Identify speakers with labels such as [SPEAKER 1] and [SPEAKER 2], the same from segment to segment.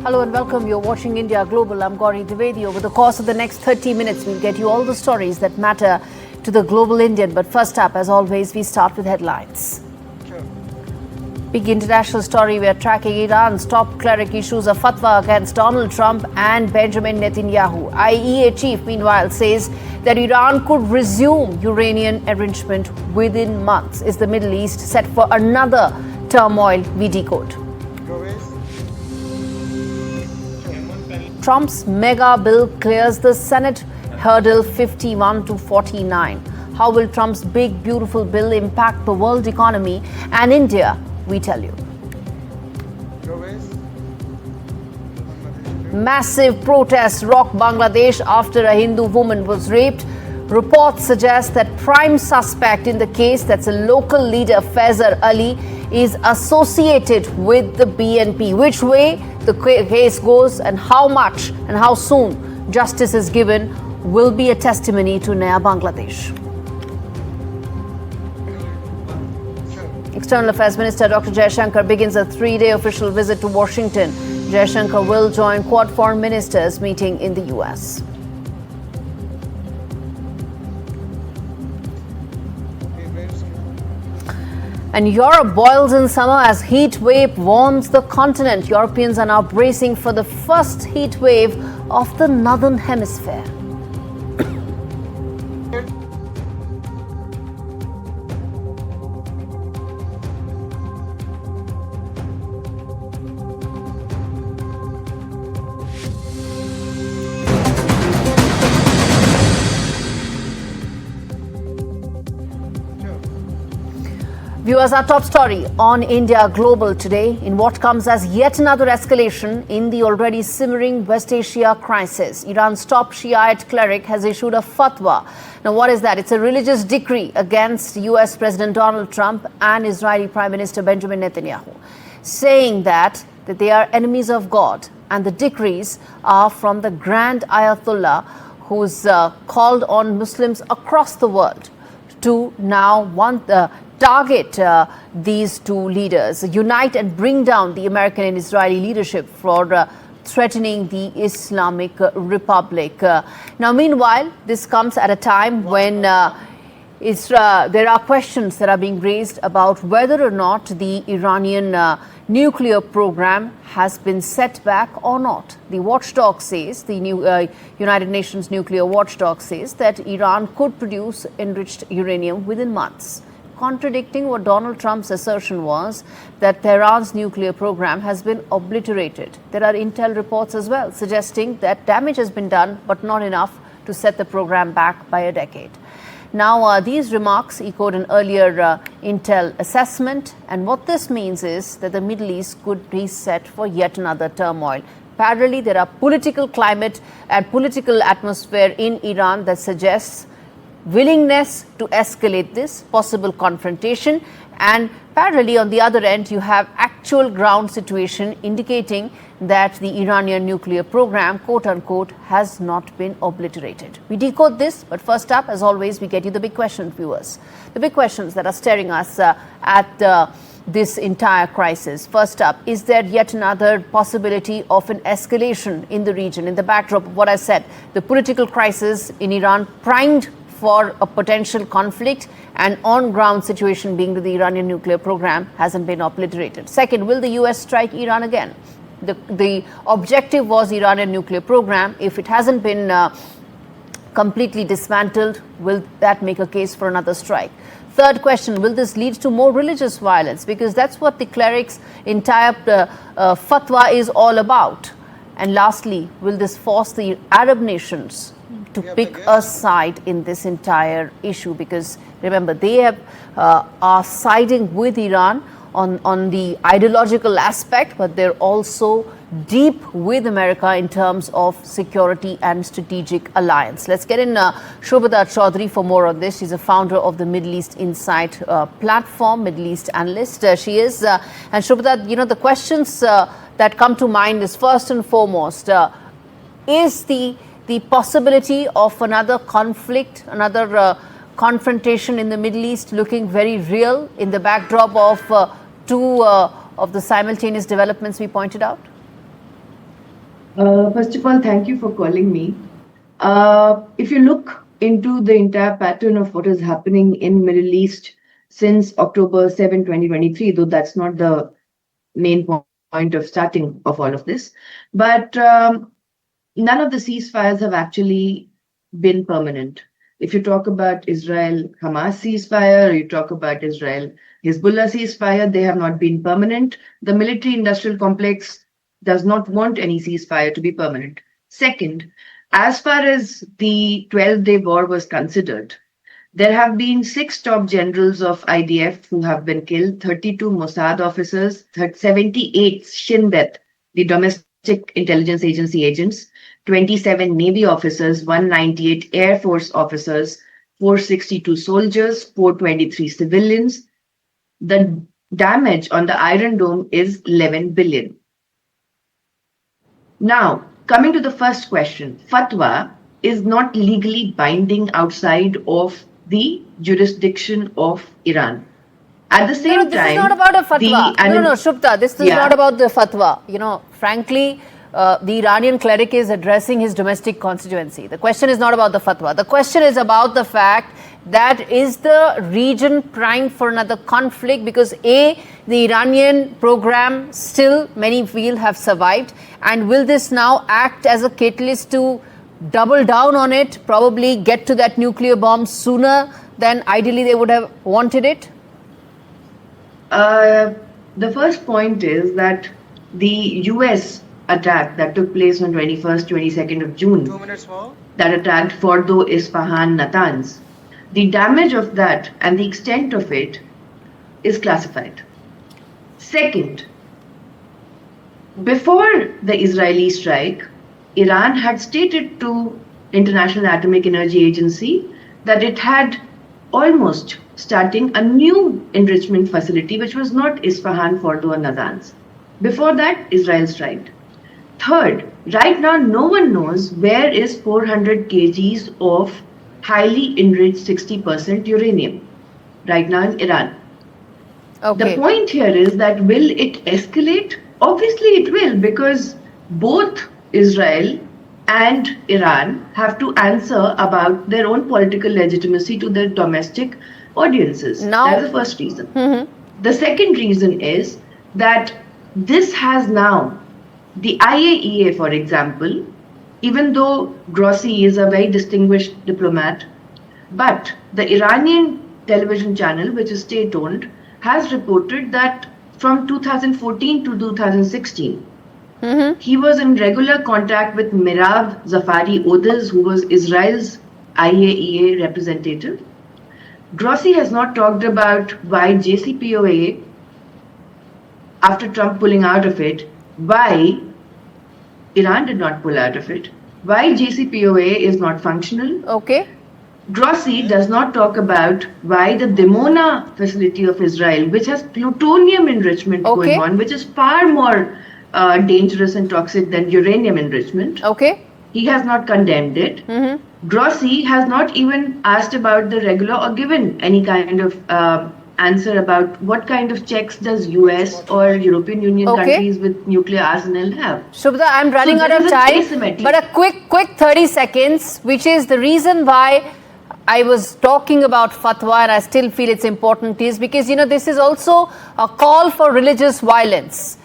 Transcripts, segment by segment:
[SPEAKER 1] Hello and welcome. You're watching India Global. I'm Gaurie, Dwivedi. Over the course of the next 30 minutes, we'll get you all the stories that matter to the global Indian. But first up, as always, we start with headlines. Big international story. We are tracking Iran's top cleric issues a fatwa against Donald Trump and Benjamin Netanyahu. IEA chief, meanwhile, says that Iran could resume uranium enrichment within months. Is the Middle East set for another turmoil? We decode. Trump's mega bill clears the Senate hurdle 51 to 49. How will Trump's big, beautiful bill impact the world economy and India? We tell you. Massive protests rock Bangladesh after a Hindu woman was raped. Reports suggest that prime suspect in the case, that's a local leader, Faisal Ali, is associated with the BNP. Which way the case goes and how much and how soon justice is given will be a testimony to Naya Bangladesh. External Affairs Minister Dr. Jaishankar begins a 3-day official visit to Washington. Jaishankar will join Quad foreign ministers meeting in the US. And Europe boils in summer as heat wave warms the continent. Europeans are now bracing for the first heat wave of the northern hemisphere. Viewers, our top story on India Global today in what comes as yet another escalation in the already simmering West Asia crisis. Iran's top Shiite cleric has issued a fatwa. Now, what is that? It's a religious decree against US President Donald Trump and Israeli Prime Minister Benjamin Netanyahu, saying that they are enemies of God. And the decrees are from the Grand Ayatollah, who's called on Muslims across the world to now target these two leaders, unite and bring down the American and Israeli leadership for threatening the Islamic Republic. Now, meanwhile, this comes at a time when there are questions that are being raised about whether or not the Iranian nuclear program has been set back or not. The watchdog says, the United Nations nuclear watchdog says that Iran could produce enriched uranium within months, contradicting what Donald Trump's assertion was that Tehran's nuclear program has been obliterated. There are intel reports as well suggesting that damage has been done, but not enough to set the program back by a decade. Now, these remarks echoed an earlier intel assessment, and what this means is that the Middle East could be set for yet another turmoil. Parallelly, there are political climate and political atmosphere in Iran that suggests willingness to escalate this possible confrontation, and parallelly on the other end you have actual ground situation indicating that the Iranian nuclear program, quote unquote, has not been obliterated. We decode this, but first up, as always, we get you the big questions, viewers. The big questions that are staring us at this entire crisis. First up, is there yet another possibility of an escalation in the region in the backdrop of what I said, the political crisis in Iran primed for a potential conflict, and on-ground situation being that the Iranian nuclear program hasn't been obliterated. Second, will the US strike Iran again? The objective was Iranian nuclear program. If it hasn't been completely dismantled, will that make a case for another strike? Third question, will this lead to more religious violence? Because that's what the cleric's entire fatwa is all about. And lastly, will this force the Arab nations to pick a side in this entire issue? Because remember, they are siding with Iran on the ideological aspect, but they're also deep with America in terms of security and strategic alliance. Let's get in Shobhita Chaudhary for more on this. She's a founder of the Middle East Insight platform, Middle East analyst. She is. And Shobhita, the questions that come to mind is first and foremost, is the possibility of another conflict, another confrontation in the Middle East looking very real in the backdrop of two of the simultaneous developments we pointed out?
[SPEAKER 2] First of all, thank you for calling me. If you look into the entire pattern of what is happening in Middle East since October 7, 2023, though that's not the main point of starting of all of this, but none of the ceasefires have actually been permanent. If you talk about Israel Hamas ceasefire, or you talk about Israel Hezbollah ceasefire, they have not been permanent. The military industrial complex does not want any ceasefire to be permanent. Second, as far as the 12-day war was considered, there have been 6 top generals of IDF who have been killed, 32 Mossad officers, 78 Shin Bet, the domestic intelligence agency agents, 27 Navy officers, 198 Air Force officers, 462 soldiers, 423 civilians. The damage on the Iron Dome is 11 billion. Now, coming to the first question, Fatwa is not legally binding outside of the jurisdiction of Iran. At the same
[SPEAKER 1] This
[SPEAKER 2] time,
[SPEAKER 1] is not about a fatwa. No, Shubhta, this is not about the fatwa. Frankly, the Iranian cleric is addressing his domestic constituency. The question is not about the fatwa. The question is about the fact that is the region primed for another conflict, because the Iranian program still many feel have survived, and will this now act as a catalyst to double down on it, probably get to that nuclear bomb sooner than ideally they would have wanted it?
[SPEAKER 2] The first point is that the US attack that took place on 21st, 22nd of June, that attacked Fordo, Isfahan, Natanz, the damage of that and the extent of it is classified. Second, before the Israeli strike, Iran had stated to International Atomic Energy Agency that it had almost starting a new enrichment facility, which was not Isfahan, Fordo, or Natanz. Before that, Israel striked. Third, right now, no one knows where is 400 kgs of highly enriched 60% uranium right now in Iran. Okay. The point here is that will it escalate? Obviously, it will, because both Israel and Iran have to answer about their own political legitimacy to their domestic audiences. That's the first reason. The second reason is that this has now, the IAEA, for example, even though Gaurie is a very distinguished diplomat, but the Iranian television channel, which is state-owned, has reported that from 2014 to 2016, he was in regular contact with Mirav Zafari Odez, who was Israel's IAEA representative. Gaurie has not talked about why JCPOA, after Trump pulling out of it, why Iran did not pull out of it, why JCPOA is not functional. Okay. Gaurie does not talk about why the Dimona facility of Israel, which has plutonium enrichment going on, which is far more dangerous and toxic than uranium enrichment. Okay. He has not condemned it. Gaurie has not even asked about the regular or given any kind of answer about what kind of checks does US or European Union countries with nuclear arsenal have.
[SPEAKER 1] Shubhta, I'm running out of time, but a quick 30 seconds, which is the reason why I was talking about fatwa, and I still feel it's important, is because, this is also a call for religious violence.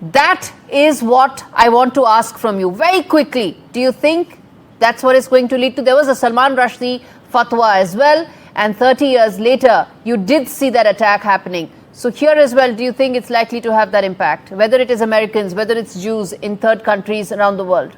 [SPEAKER 1] That is what I want to ask from you very quickly. Do you think that's what it's going to lead to? There was a Salman Rushdie fatwa as well, and 30 years later, you did see that attack happening. So here as well, do you think it's likely to have that impact, whether it is Americans, whether it's Jews in third countries around the world?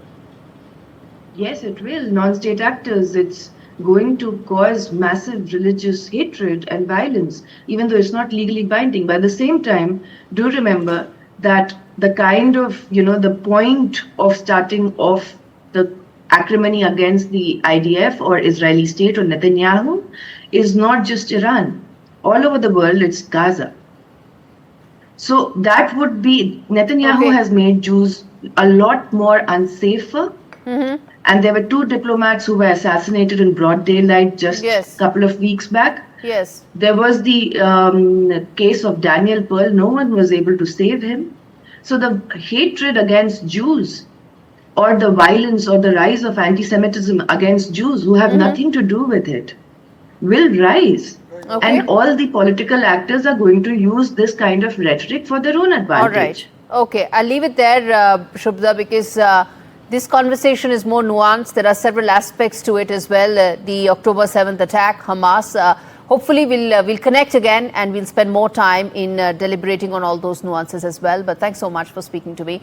[SPEAKER 2] Yes, it will. Non-state actors, it's going to cause massive religious hatred and violence, even though it's not legally binding. But at the same time, do remember that the kind of, the point of starting off the acrimony against the IDF or Israeli state or Netanyahu is not just Iran. All over the world, it's Gaza. So that would be, Netanyahu has made Jews a lot more unsafer. And there were 2 diplomats who were assassinated in broad daylight just a couple of weeks back. Yes. There was the case of Daniel Pearl. No one was able to save him. So the hatred against Jews or the violence or the rise of anti-Semitism against Jews who have nothing to do with it will rise.
[SPEAKER 1] Okay.
[SPEAKER 2] And all the political actors are going to use this kind of rhetoric for their own advantage.
[SPEAKER 1] All right. Okay. I'll leave it there, Shubhda, because this conversation is more nuanced. There are several aspects to it as well. The October 7th attack, Hamas. Hopefully, we'll connect again and we'll spend more time in deliberating on all those nuances as well. But thanks so much for speaking to me.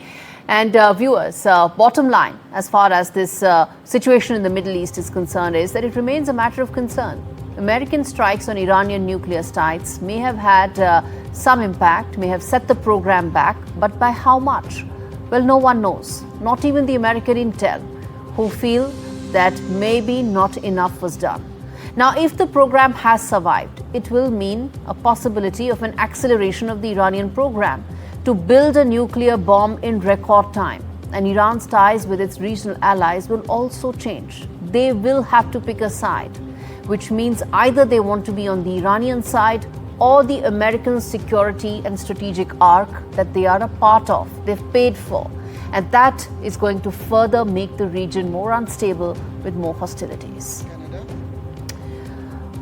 [SPEAKER 1] And viewers, bottom line, as far as this situation in the Middle East is concerned, is that it remains a matter of concern. American strikes on Iranian nuclear sites may have had some impact, may have set the program back, but by how much? Well, no one knows, not even the American intel, who feel that maybe not enough was done. Now, if the program has survived, it will mean a possibility of an acceleration of the Iranian program to build a nuclear bomb in record time. And Iran's ties with its regional allies will also change. They will have to pick a side, which means either they want to be on the Iranian side or the American security and strategic arc that they are a part of, they've paid for. And that is going to further make the region more unstable with more hostilities.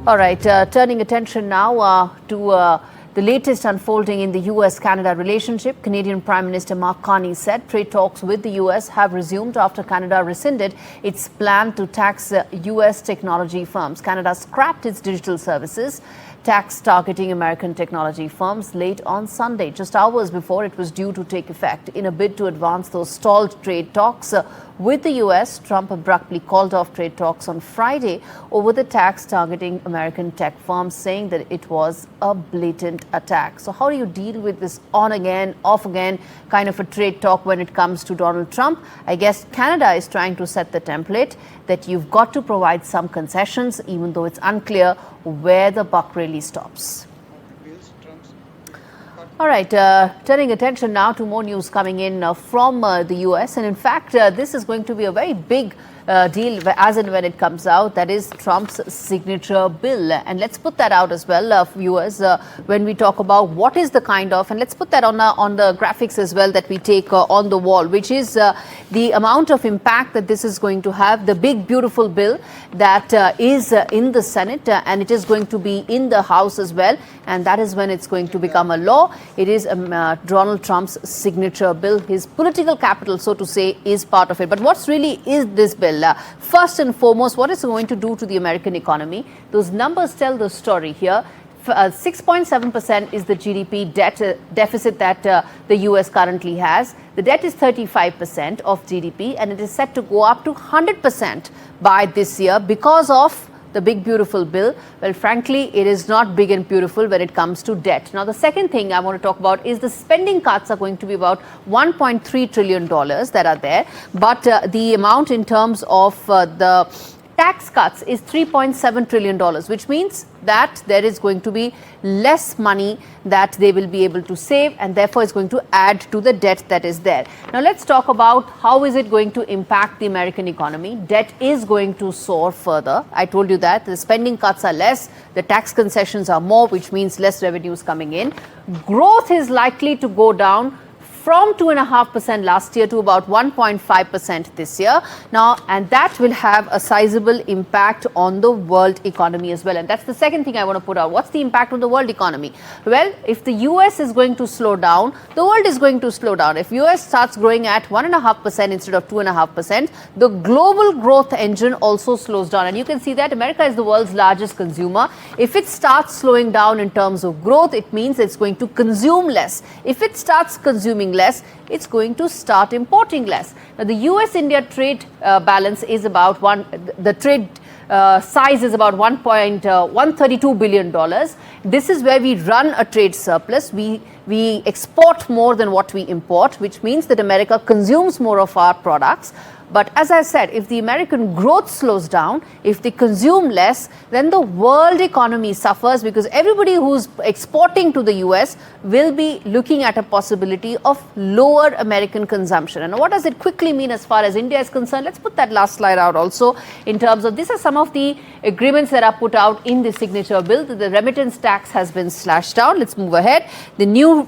[SPEAKER 1] All right, turning attention now to the latest unfolding in the US-Canada relationship. Canadian Prime Minister Mark Carney said trade talks with the US have resumed after Canada rescinded its plan to tax US technology firms. Canada scrapped its digital services tax targeting American technology firms late on Sunday, just hours before it was due to take effect. In a bid to advance those stalled trade talks with the US, Trump abruptly called off trade talks on Friday over the tax targeting American tech firms, saying that it was a blatant attack. So how do you deal with this on again, off again kind of a trade talk when it comes to Donald Trump? I guess Canada is trying to set the template that you've got to provide some concessions, even though it's unclear where the buck really stops. All right, turning attention now to more news coming in from the US. And in fact, this is going to be a very big deal as and when it comes out. That is Trump's signature bill. And let's put that out as well, viewers, when we talk about what is the kind of, and let's put that on the graphics as well that we take on the wall, which is the amount of impact that this is going to have. The big, beautiful bill that is in the Senate and it is going to be in the House as well. And that is when it's going to become a law. It is Donald Trump's signature bill. His political capital, so to say, is part of it. But what's really is this bill? First and foremost, what is it going to do to the American economy? Those numbers tell the story here. 6.7% is the GDP deficit that the US currently has. The debt is 35% of GDP, and it is set to go up to 100% by this year because of the big beautiful bill. Well, frankly, it is not big and beautiful when it comes to debt. Now, the second thing I want to talk about is the spending cuts are going to be about $1.3 trillion that are there. But the amount in terms of the tax cuts is $3.7 trillion, which means that there is going to be less money that they will be able to save, and therefore it's going to add to the debt that is there. Now let's talk about how is it going to impact the American economy. Debt is going to soar further. I told you that the spending cuts are less, the tax concessions are more, which means less revenues coming in. Growth is likely to go down from 2.5% last year to about 1.5% this year. Now, and that will have a sizable impact on the world economy as well. And that's the second thing I want to put out. What's the impact on the world economy? Well, if the US is going to slow down, the world is going to slow down. If US starts growing at 1.5% instead of 2.5%, the global growth engine also slows down. And you can see that America is the world's largest consumer. If it starts slowing down in terms of growth, it means it's going to consume less. If it starts consuming less, it's going to start importing less. Now, the US-India trade balance is about the trade size is about $132 billion. This is where we run a trade surplus. We export more than what we import, which means that America consumes more of our products. But as I said, if the American growth slows down, if they consume less, then the world economy suffers because everybody who's exporting to the US will be looking at a possibility of lower American consumption. And what does it quickly mean as far as India is concerned? Let's put that last slide out also in terms of these are some of the agreements that are put out in the signature bill. The remittance tax has been slashed down. Let's move ahead. The new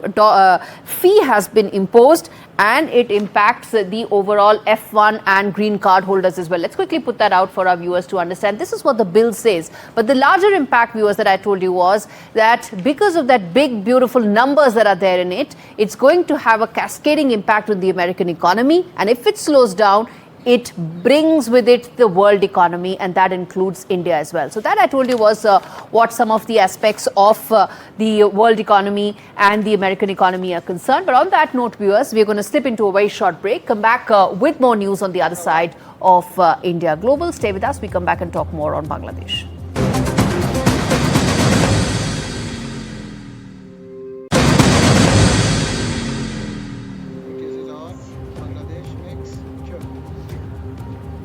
[SPEAKER 1] fee has been imposed, and it impacts the overall F1 and green card holders as well. Let's quickly put that out for our viewers to understand. This is what the bill says. But the larger impact, viewers, that I told you was that because of that big, beautiful numbers that are there in it, it's going to have a cascading impact on the American economy. And if it slows down, it brings with it the world economy, and that includes India as well. So that I told you was what some of the aspects of the world economy and the American economy are concerned. But on that note, viewers, we're going to slip into a very short break, come back with more news on the other side of India Global. Stay with us. We come back and talk more on Bangladesh.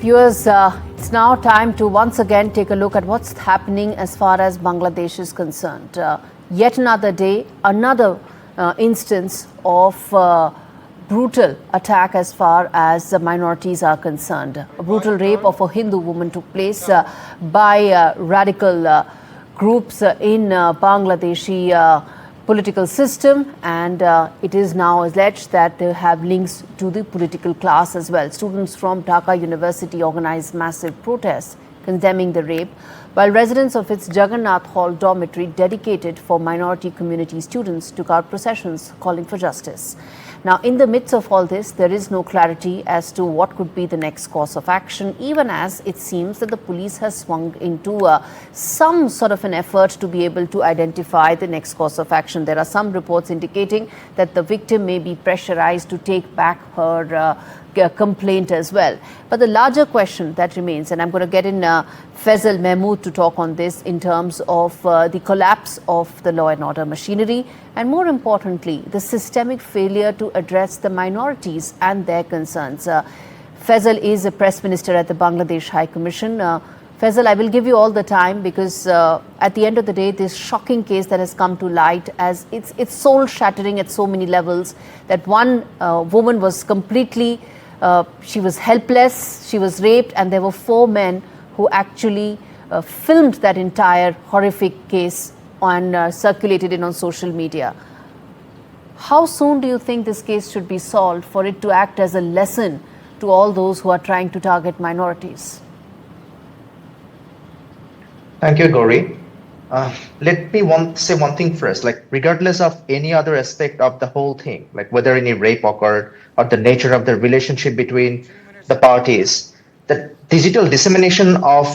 [SPEAKER 1] Viewers, it's now time to once again take a look at what's happening as far as Bangladesh is concerned. Yet another day, another instance of brutal attack as far as the minorities are concerned. A brutal rape of a Hindu woman took place by radical groups in Bangladeshi political system, and it is now alleged that they have links to the political class as well. Students from Dhaka University organized massive protests condemning the rape, while residents of its Jagannath Hall dormitory dedicated for minority community students took out processions calling for justice. Now, in the midst of all this, there is no clarity as to what could be the next course of action, even as it seems that the police has swung into some sort of an effort to be able to identify the next course of action. There are some reports indicating that the victim may be pressurized to take back her complaint as well. But the larger question that remains, and I'm going to get in Faisal Mahmood to talk on this in terms of the collapse of the law and order machinery, and more importantly, the systemic failure to address the minorities and their concerns. Faisal is a press minister at the Bangladesh High Commission. Faisal, I will give you all the time because at the end of the day, this shocking case that has come to light, as it's soul shattering at so many levels, that one woman was completely she was helpless, she was raped, and there were 4 men who actually filmed that entire horrific case and circulated it on social media. How soon do you think this case should be solved for it to act as a lesson to all those who are trying to target minorities?
[SPEAKER 3] Thank you, Gaurie. Let me say one thing first, like regardless of any other aspect of the whole thing, like whether any rape occurred or the nature of the relationship between the parties, the digital dissemination of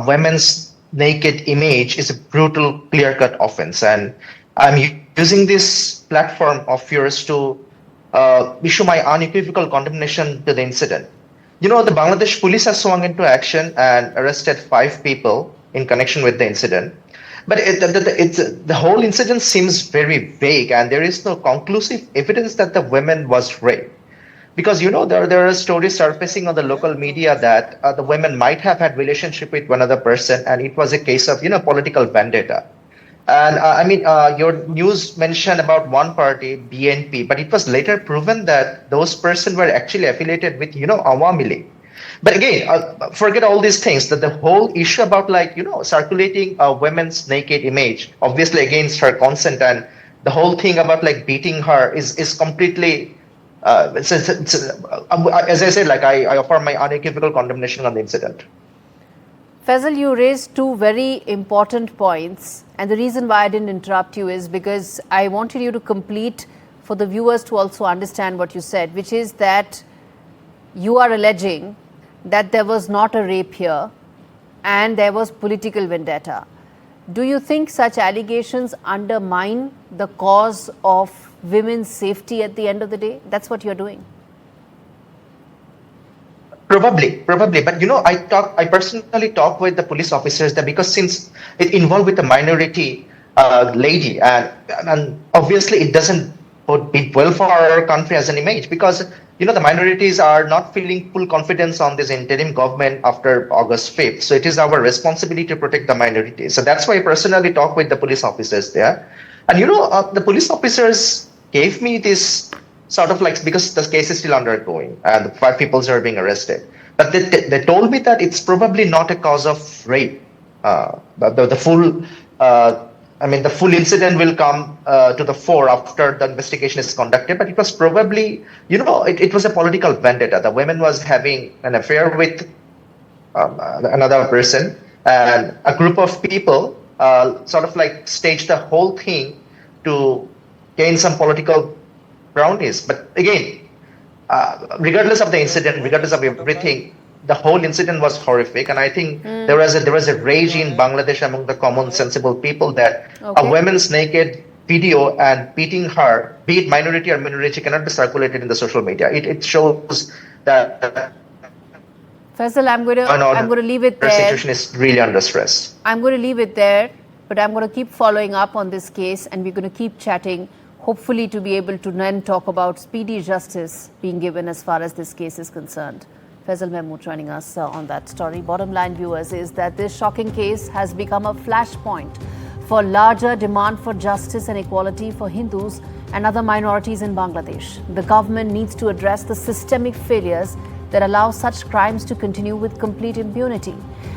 [SPEAKER 3] women's naked image is a brutal, clear-cut offense. And I'm using this platform of yours to issue my unequivocal condemnation to the incident. You know, the Bangladesh police has swung into action and arrested 5 people in connection with the incident. But the whole incident seems very vague, and there is no conclusive evidence that the woman was raped. Because, you know, there are stories surfacing on the local media that the women might have had relationship with one other person, and it was a case of, you know, political vendetta. And I mean, your news mentioned about one party, BNP, but it was later proven that those persons were actually affiliated with, you know, Awami League. But again, forget all these things, that the whole issue about, like, you know, circulating a woman's naked image, obviously against her consent, and the whole thing about like beating her is completely, as I said, like I offer my unequivocal condemnation on the incident.
[SPEAKER 1] Faisal, you raised 2 very important points, and the reason why I didn't interrupt you is because I wanted you to complete for the viewers to also understand what you said, which is that you are alleging that there was not a rape here and there was political vendetta. Do you think such allegations undermine the cause of women's safety at the end of the day? That's what you're doing.
[SPEAKER 3] Probably. But, you know, I personally talk with the police officers there, because since it involved with a minority lady, and obviously it doesn't bode well for our country as an image, because, you know, the minorities are not feeling full confidence on this interim government after August 5th. So it is our responsibility to protect the minorities. So that's why I personally talk with the police officers there. And, you know, the police officers gave me this sort of like, because the case is still undergoing and the 5 people are being arrested. But they told me that it's probably not a cause of rape. The full I mean, the full incident will come to the fore after the investigation is conducted, but it was probably, it was a political vendetta. The woman was having an affair with another person, and a group of people sort of like staged the whole thing to gain some political brownies. But again, regardless of the incident, regardless of everything, the whole incident was horrific, and I think there was a rage in Bangladesh among the common sensible people that a woman's naked video and beating her, be it minority or minority, cannot be circulated in the social media. It shows that
[SPEAKER 1] Faisal, I'm going to leave it there.
[SPEAKER 3] The situation is really under stress.
[SPEAKER 1] I'm going to leave it there, but I'm going to keep following up on this case, and we're going to keep chatting, hopefully to be able to then talk about speedy justice being given as far as this case is concerned. Faisal Mahmood joining us on that story. Bottom line, viewers, is that this shocking case has become a flashpoint for larger demand for justice and equality for Hindus and other minorities in Bangladesh. The government needs to address the systemic failures that allow such crimes to continue with complete impunity.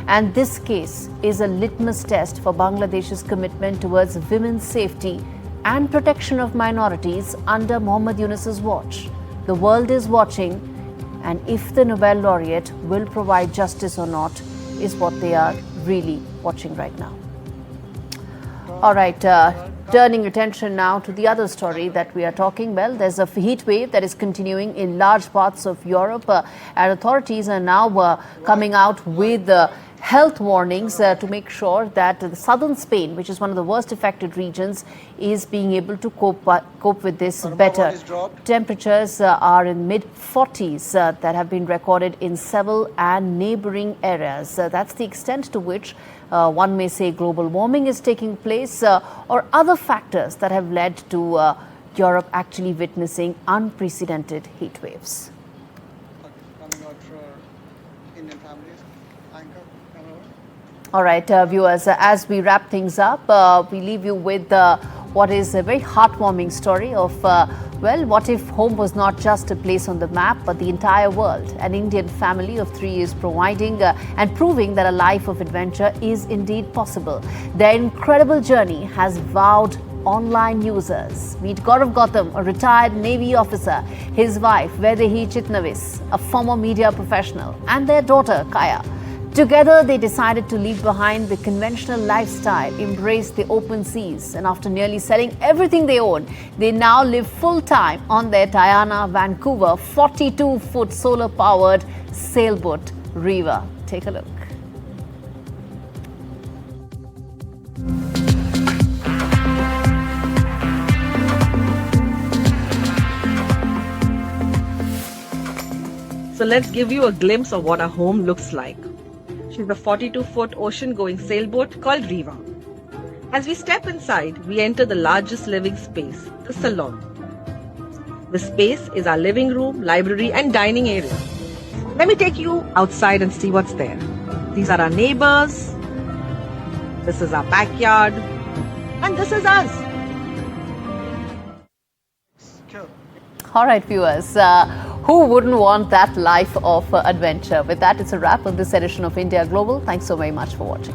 [SPEAKER 1] And this case is a litmus test for Bangladesh's commitment towards women's safety and protection of minorities under Mohammad Yunus's watch. The world is watching, and if the Nobel laureate will provide justice or not is what they are really watching right now. All right, turning attention now to the other story that we are talking. Well, there's a heat wave that is continuing in large parts of Europe, and authorities are now coming out with health warnings to make sure that the southern Spain, which is one of the worst affected regions, is being able to cope with this better. Temperatures are in mid-40s that have been recorded in Seville and neighboring areas. That's the extent to which one may say global warming is taking place, or other factors that have led to Europe actually witnessing unprecedented heat waves. All right, viewers, as we wrap things up, we leave you with what is a very heartwarming story of, well, what if home was not just a place on the map, but the entire world? An Indian family of 3 is providing and proving that a life of adventure is indeed possible. Their incredible journey has wowed online users. Meet Gaurav Gautam, a retired Navy officer, his wife, Vedehi Chitnavis, a former media professional, and their daughter, Kaya. Together, they decided to leave behind the conventional lifestyle, embrace the open seas, and after nearly selling everything they own, they now live full-time on their Diana Vancouver 42-foot solar-powered sailboat, Riva. Take a look.
[SPEAKER 4] So let's give you a glimpse of what our home looks like. She's a 42-foot ocean-going sailboat called Riva. As we step inside, we enter the largest living space, the salon. The space is our living room, library, and dining area. Let me take you outside and see what's there. These are our neighbors. This is our backyard. And this is us.
[SPEAKER 1] All right, viewers. Who wouldn't want that life of adventure? With that, it's a wrap on this edition of India Global. Thanks so very much for watching.